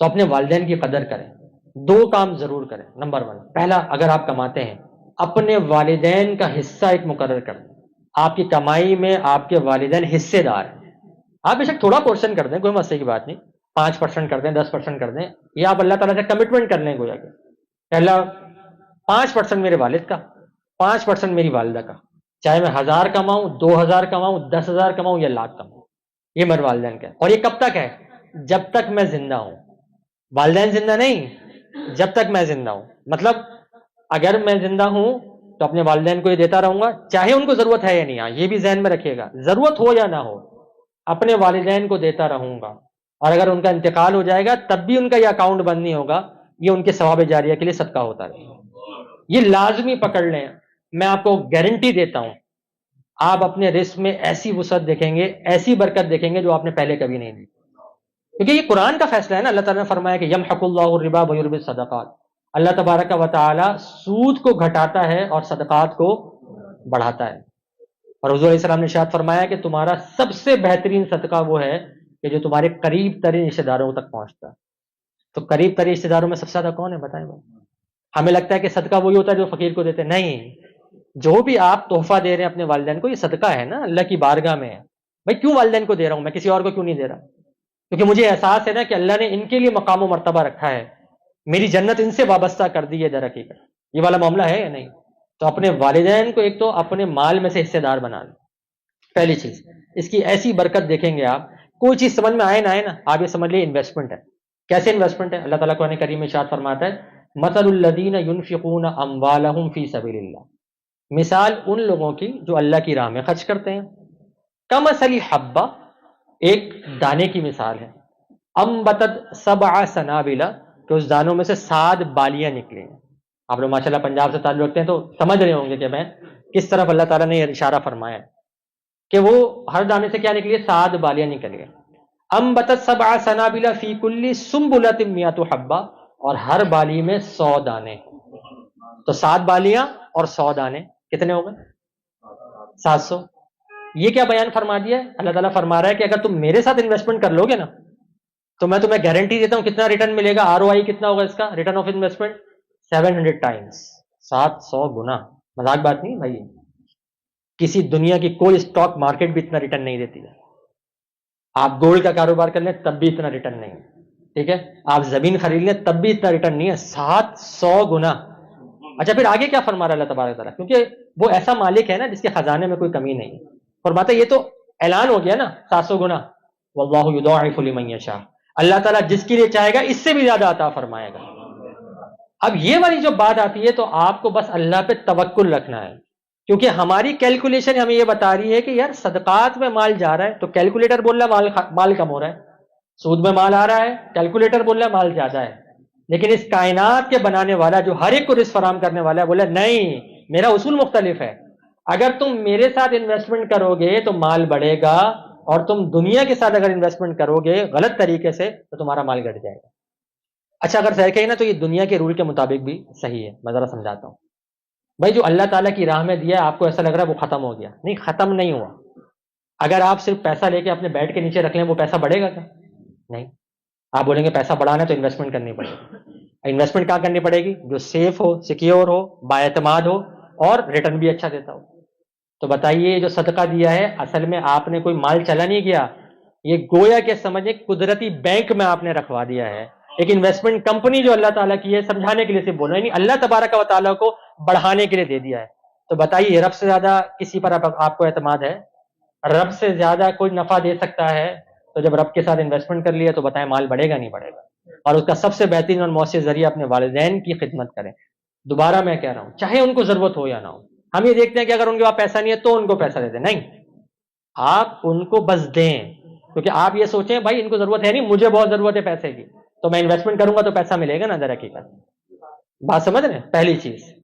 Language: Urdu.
تو اپنے والدین کی قدر کریں. دو کام ضرور کریں. نمبر 1، پہلا، اگر آپ کماتے ہیں اپنے والدین کا حصہ ایک مقرر کر دیں. آپ کی کمائی میں آپ کے والدین حصے دار ہیں. آپ بے شک تھوڑا پورشن کر دیں، کوئی مسئلے کی بات نہیں، 5% کر دیں، 10% کر دیں. یہ آپ اللہ تعالیٰ سے کمٹمنٹ کر لیں گویا کہ پہلا 5% میرے والد کا، 5% میری والدہ کا. چاہے میں 1000 کماؤں، 2000 کماؤں، 10,000 کماؤں یا لاکھ کماؤں، یہ میرے والدین کا ہے. اور یہ کب تک ہے؟ جب تک میں زندہ ہوں. والدین زندہ نہیں، جب تک میں زندہ ہوں. مطلب اگر میں زندہ ہوں تو اپنے والدین کو یہ دیتا رہوں گا، چاہے ان کو ضرورت ہے یا نہیں. یہ بھی ذہن میں رکھیے گا، ضرورت ہو یا نہ ہو اپنے والدین کو دیتا رہوں گا. اور اگر ان کا انتقال ہو جائے گا تب بھی ان کا یہ اکاؤنٹ بند نہیں ہوگا، یہ ان کے ثواب جاریہ کے لیے صدقہ ہوتا رہے گا. یہ لازمی پکڑ لیں. میں آپ کو گارنٹی دیتا ہوں آپ اپنے رزق میں ایسی وسعت دیکھیں گے، ایسی برکت دیکھیں گے جو آپ نے پہلے کبھی نہیں دی. کیونکہ یہ قرآن کا فیصلہ ہے نا. اللہ تعالیٰ نے فرمایا کہ یمحق اللہ الربا ویربی الصدقات. اللہ تبارک و تعالی سود کو گھٹاتا ہے اور صدقات کو بڑھاتا ہے. اور حضور علیہ السلام نے ارشاد فرمایا کہ تمہارا سب سے بہترین صدقہ وہ ہے کہ جو تمہارے قریب ترین رشتے داروں تک پہنچتا ہے. تو قریب ترین رشتے داروں میں سب سے زیادہ کون ہے بتائیں بھائی؟ ہمیں لگتا ہے کہ صدقہ وہی ہوتا ہے جو فقیر کو دیتے. نہیں، جو بھی آپ تحفہ دے رہے ہیں اپنے والدین کو، یہ صدقہ ہے نا، اللہ کی بارگاہ میں ہے. بھائی کیوں والدین کو دے رہا ہوں میں، کسی اور کو کیوں نہیں دے رہا؟ کیونکہ مجھے احساس ہے نا کہ اللہ نے ان کے لیے مقام و مرتبہ رکھا ہے، میری جنت ان سے وابستہ کر دی ہے در حقیقت. یہ والا معاملہ ہے یا نہیں؟ تو اپنے والدین کو ایک تو اپنے مال میں سے حصے دار بنا لیں. پہلی چیز، اس کی ایسی برکت دیکھیں گے آپ. کوئی چیز سمجھ میں آئے نہ آئے نا، آپ یہ سمجھ لیے انویسٹمنٹ ہے. کیسے انویسٹمنٹ ہے؟ اللہ تعالیٰ قرآن کریم میں ارشاد فرماتا ہے مثل الذین ينفقون اموالهم فی سبیل اللہ. مثال ان لوگوں کی جو اللہ کی راہ میں خرچ کرتے ہیں. کمثل حبہ، ایک دانے کی مثال ہے. انبتت 7 سنابل، کہ اس دانوں میں سے 7 بالیاں نکلی ہیں. آپ لوگ ماشاءاللہ پنجاب سے تعلق رکھتے ہیں تو سمجھ رہے ہوں گے کہ میں کس طرف اللہ تعالیٰ نے یہ اشارہ فرمایا ہے کہ وہ ہر دانے سے کیا نکلی ہے؟ 7 بالیاں نکل گئے. انبتت 7 سنابل فی کل سنبلۃ 100 حبہ، اور ہر بالی میں 100 دانے. تو 7 بالیاں اور 100 دانے کتنے ہو گئے؟ 700. یہ کیا بیان فرما دیا ہے؟ اللہ تعالیٰ فرما رہا ہے کہ اگر تم میرے ساتھ انویسٹمنٹ کر لو گے نا تو میں تمہیں گارنٹی دیتا ہوں کتنا ریٹرن ملے گا. ROI کتنا ہوگا اس کا؟ ریٹرن آف انویسٹمنٹ 700 ٹائمز، 700 گنا. مذاق بات نہیں بھائی، کسی دنیا کی کوئی اسٹاک مارکیٹ بھی اتنا ریٹرن نہیں دیتی ہے. آپ گولڈ کا کاروبار کر لیں تب بھی اتنا ریٹرن نہیں ہے، ٹھیک ہے؟ آپ زمین خرید لیں تب بھی اتنا ریٹرن نہیں ہے، 700 گنا. اچھا پھر آگے کیا فرما رہا ہے اللہ تبارک تعالیٰ؟ کیونکہ وہ ایسا مالک ہے نا جس کے خزانے میں کوئی کمی نہیں ہے. فرماتا ہے یہ تو اعلان ہو گیا نا 700 گنا. واللہ یضاعف لمن یشاء، اللہ تعالیٰ جس کے لیے چاہے گا اس سے بھی زیادہ عطا فرمائے گا. اب یہ والی جو بات آتی ہے تو آپ کو بس اللہ پہ توکل رکھنا ہے، کیونکہ ہماری کیلکولیشن ہمیں یہ بتا رہی ہے کہ یار صدقات میں مال جا رہا ہے تو کیلکولیٹر بول رہا ہے مال کم ہو رہا ہے. سود میں مال آ رہا ہے، کیلکولیٹر بول رہا ہے مال زیادہ ہے. لیکن اس کائنات کے بنانے والا جو ہر ایک کو رزق فراہم کرنے والا ہے بولا نہیں، میرا اصول مختلف ہے. اگر تم میرے ساتھ انویسٹمنٹ کرو گے تو مال بڑھے گا، اور تم دنیا کے ساتھ اگر انویسٹمنٹ کرو گے غلط طریقے سے تو تمہارا مال گھٹ جائے گا. اچھا اگر صحیح کہیں نا تو یہ دنیا کے رول کے مطابق بھی صحیح ہے. میں ذرا سمجھاتا ہوں. بھائی جو اللہ تعالیٰ کی راہ میں دیا ہے آپ کو ایسا لگ رہا ہے وہ ختم ہو گیا، نہیں، ختم نہیں ہوا. اگر آپ صرف پیسہ لے کے اپنے بیڈ کے نیچے رکھ لیں وہ پیسہ بڑھے گا کیا؟ نہیں. آپ بولیں گے پیسہ بڑھانا ہے تو انویسٹمنٹ کرنی پڑے گی. انویسٹمنٹ کہاں کرنی پڑے گی؟ جو سیف ہو، سیکیور ہو، بااعتماد ہو اور ریٹرن بھی اچھا دیتا ہو. تو بتائیے جو صدقہ دیا ہے اصل میں آپ نے کوئی مال چلا نہیں گیا، یہ گویا کہ سمجھے قدرتی بینک میں آپ نے رکھوا دیا ہے. ایک انویسٹمنٹ کمپنی جو اللہ تعالیٰ کی ہے، سمجھانے کے لیے صرف بول رہے ہیں، نہیں، اللہ تبارک و تعالیٰ کو بڑھانے کے لیے دے دیا ہے. تو بتائیے رب سے زیادہ کسی پر آپ کو اعتماد ہے؟ رب سے زیادہ کوئی نفع دے سکتا ہے؟ تو جب رب کے ساتھ انویسٹمنٹ کر لیا تو بتائیں مال بڑھے گا نہیں بڑھے گا؟ اور اس کا سب سے بہترین اور مؤثر ذریعہ اپنے والدین کی خدمت کریں. دوبارہ میں کہہ رہا ہوں چاہے ان کو ضرورت ہو یا نہ ہو. ہم یہ دیکھتے ہیں کہ اگر ان کے پاس پیسہ نہیں ہے تو ان کو پیسہ دے دیں، نہیں، آپ ان کو بس دیں. کیونکہ آپ یہ سوچیں بھائی ان کو ضرورت ہے نہیں، مجھے بہت ضرورت ہے پیسے کی، تو میں انویسٹمنٹ کروں گا تو پیسہ ملے گا نا در حقیقت. بات سمجھ رہے ہیں؟ پہلی چیز